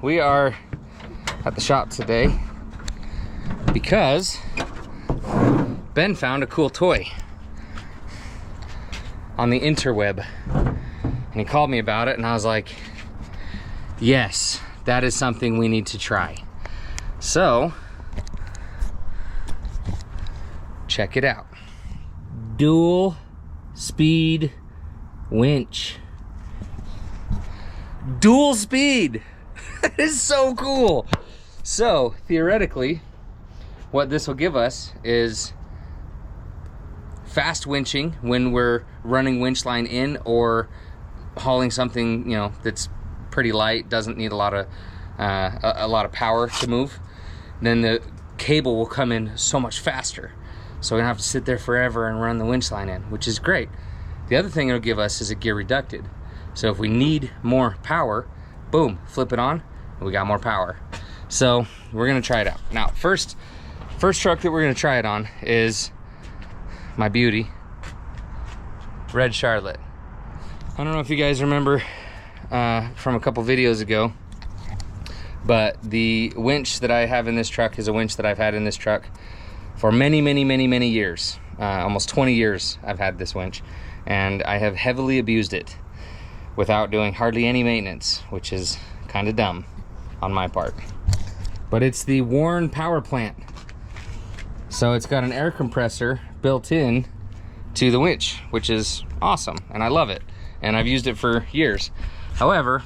we are at the shop today because Ben found a cool toy on the interweb, and he called me about it, and I was like, yes, that is something we need to try. So check it out. Dual speed winch. Dual speed. That is so cool. So theoretically, what this will give us is fast winching when we're running winch line in or hauling something, you know, that's pretty light, doesn't need a lot of power to move. Then the cable will come in so much faster, so we don't have to sit there forever and run the winch line in, which is great. The other thing it'll give us is a gear reducted. So if we need more power, boom, flip it on, and we got more power. So we're gonna try it out. Now, first truck that we're gonna try it on is my beauty, red Charlotte. I don't know if you guys remember from a couple videos ago, but the winch that I have in this truck is a winch that I've had in this truck for many years. Almost 20 years I've had this winch, and I have heavily abused it without doing hardly any maintenance, which is kind of dumb on my part. But it's the Warren power plant. So it's got an air compressor built in to the winch, which is awesome, and I love it. And I've used it for years. However,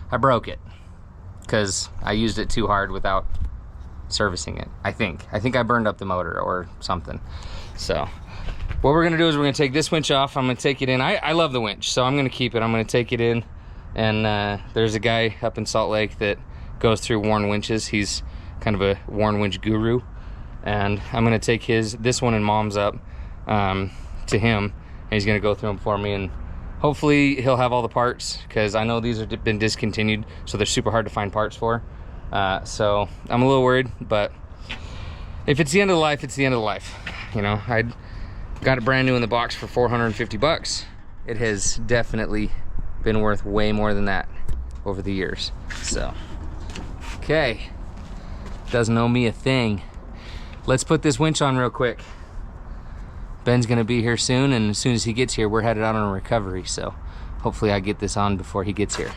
I broke it because I used it too hard without servicing it. I think I burned up the motor or something. So what we're gonna do is we're gonna take this winch off. I'm gonna take it in. I love the winch, so I'm gonna keep it. I'm gonna take it in, and there's a guy up in Salt Lake that goes through Warren winches. He's kind of a Warren winch guru, and I'm gonna take this one and Mom's up to him, and he's gonna go through them for me, and hopefully he'll have all the parts, because I know these have been discontinued, so they're super hard to find parts for. So I'm a little worried, but if it's the end of the life, it's the end of the life. You know, I got it brand new in the box for 450 bucks. It has definitely been worth way more than that over the years. So, okay, doesn't owe me a thing. Let's put this winch on real quick. Ben's gonna be here soon, and as soon as he gets here, we're headed out on a recovery, so hopefully I get this on before he gets here.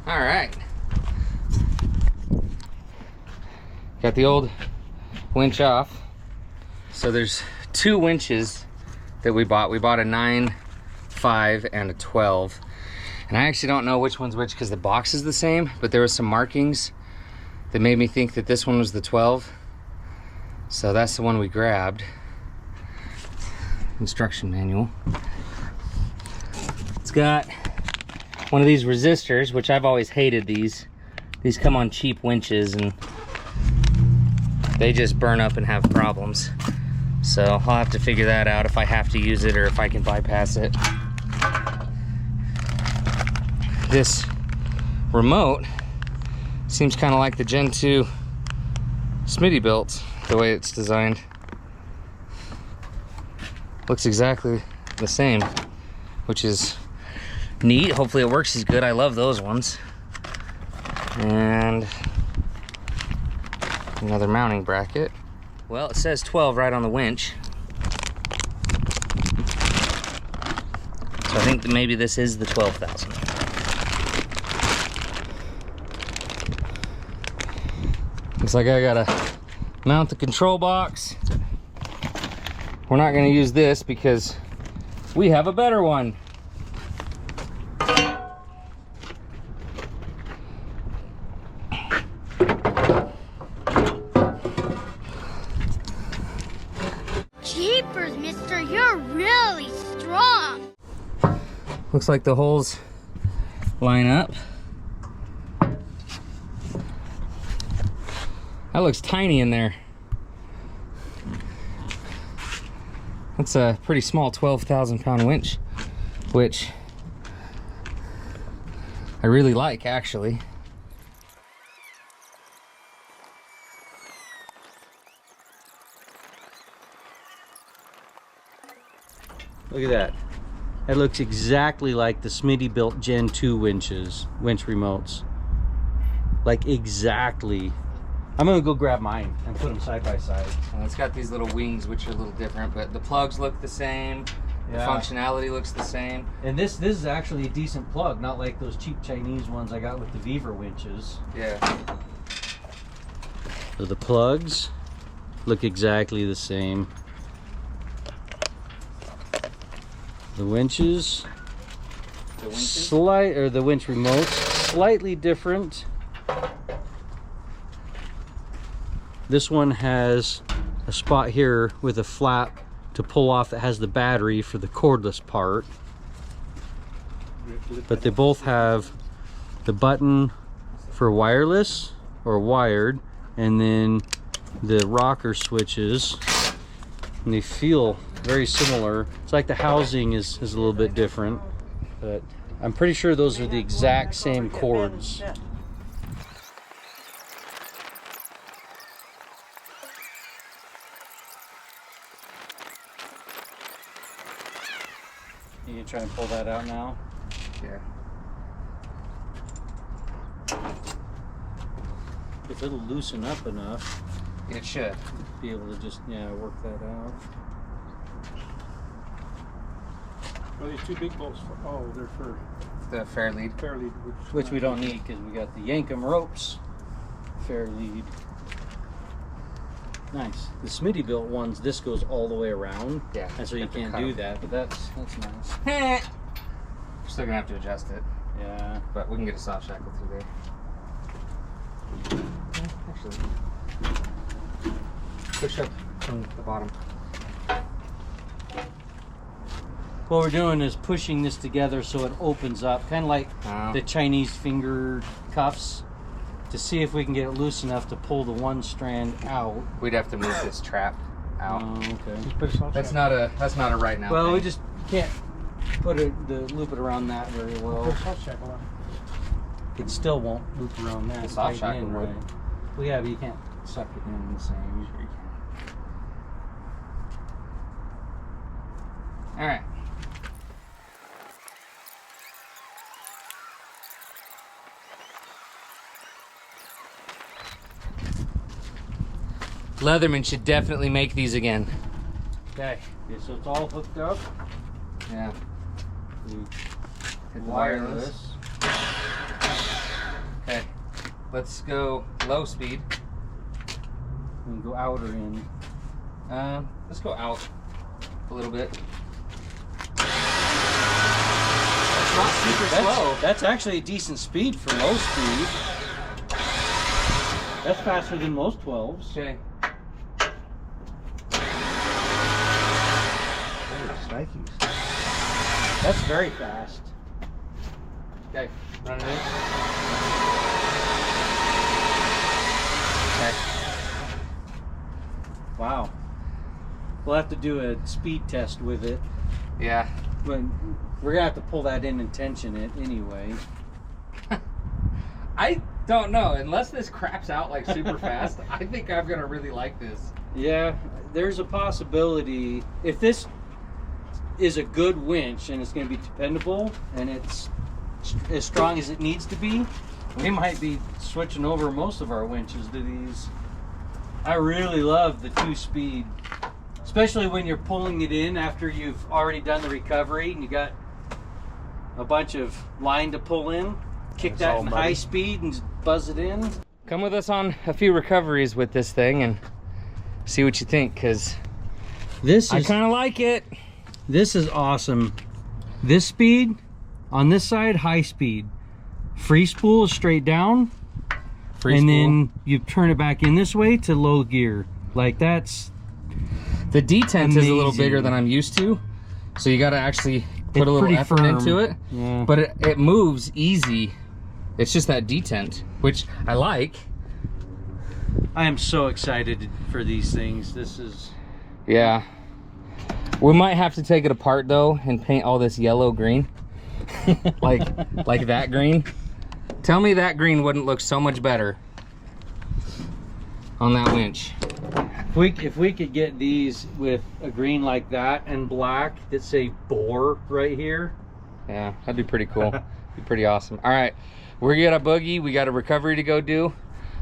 All right. Got the old winch off. So there's two winches that we bought. We bought a 9, 5, and a 12. And I actually don't know which one's which because the box is the same, but there was some markings that made me think that this one was the 12. So that's the one we grabbed. Instruction manual. It's got one of these resistors, which I've always hated these. These come on cheap winches and they just burn up and have problems. So I'll have to figure that out if I have to use it or if I can bypass it. This remote seems kind of like the Gen 2 Smittybilt, the way it's designed. Looks exactly the same, which is neat. Hopefully it works as good. I love those ones. And another mounting bracket. Well, it says 12 right on the winch. So I think that maybe this is the 12,000. Looks like I gotta mount the control box. We're not gonna use this because we have a better one. Jeepers, mister, you're really strong. Looks like the holes line up. That looks tiny in there. That's a pretty small 12,000 pound winch, which I really like, actually. Look at that. That looks exactly like the Smitty built Gen 2 winch remotes. Like exactly. I'm gonna go grab mine and put them side by side. And it's got these little wings, which are a little different, but the plugs look the same. The functionality looks the same. And this is actually a decent plug, not like those cheap Chinese ones I got with the Beaver winches. Yeah. So the plugs look exactly the same. The winches, The winches? the winch remotes, slightly different. This one has a spot here with a flap to pull off that has the battery for the cordless part. But they both have the button for wireless or wired, and then the rocker switches. And they feel very similar. It's like the housing is a little bit different, but I'm pretty sure those are the exact same cords. You can try and pull that out now. Yeah. If it'll loosen up enough, It should. be able to just work that out. Well, these two big bolts, they're for The fair lead. fair lead. Which we don't need because we got the Yankum ropes. Fair lead. Nice. The Smitty built ones, this goes all the way around. Yeah. And so you have to can't cut do 'em. that, but that's nice. We're still gonna have to adjust it, Yeah. but we can get a soft shackle through there. Actually, push up from the bottom. What we're doing is pushing this together so it opens up, kind of like Oh. the Chinese finger cuffs, to see if we can get it loose enough to pull the one strand out. We'd have to move this trap out. Oh, okay. Just put a soft That's shackle. not a right now. Well, thing. we just can't put loop it around that very Put well. a soft shackle on. It still won't loop around that. The soft tighten shackle in would. right. Well, yeah, but you can't suck it in the same. Sure you can. All right. Leatherman should definitely make these again. Okay, so it's all hooked up. Yeah. The Hit the wireless. Okay. Let's go low speed. And go out or in. Let's go out a little bit. It's not super slow. That's actually a decent speed for low speed. That's faster than most 12s. Okay. That's very fast. Okay. Run it in. Okay. Wow. We'll have to do a speed test with it. Yeah. But we're gonna have to pull that in and tension it anyway. I don't know. Unless this craps out like super fast, I think I'm gonna really like this. Yeah, there's a possibility if this is a good winch and it's going to be dependable and it's as strong as it needs to be, we might be switching over most of our winches to these. I really love the 2-speed, especially when you're pulling it in after you've already done the recovery and you got a bunch of line to pull in. Kick that in high speed and just buzz it in. Come with us on a few recoveries with this thing and see what you think, because I kind of like it. This is awesome. This speed, on this side, high speed. Free spool is straight down. And then you turn it back in this way to low gear. Like that's the detent is a little amazing. bigger than I'm used to, so you got to actually put It's a little pretty effort firm. into it. Yeah. But it moves easy. It's just that detent, which I like. I am so excited for these things. This is Yeah. We might have to take it apart though and paint all this yellow green. like that green. Tell me that green wouldn't look so much better on that winch. If we could get these with a green like that and black that say bore right here. Yeah, that'd be pretty cool. Be pretty awesome. All right, we're gonna boogie. We got a recovery to go do.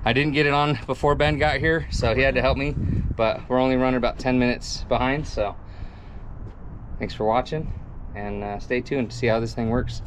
I didn't get it on before Ben got here, so he had to help me, but we're only running about 10 minutes behind, so thanks for watching, and stay tuned to see how this thing works.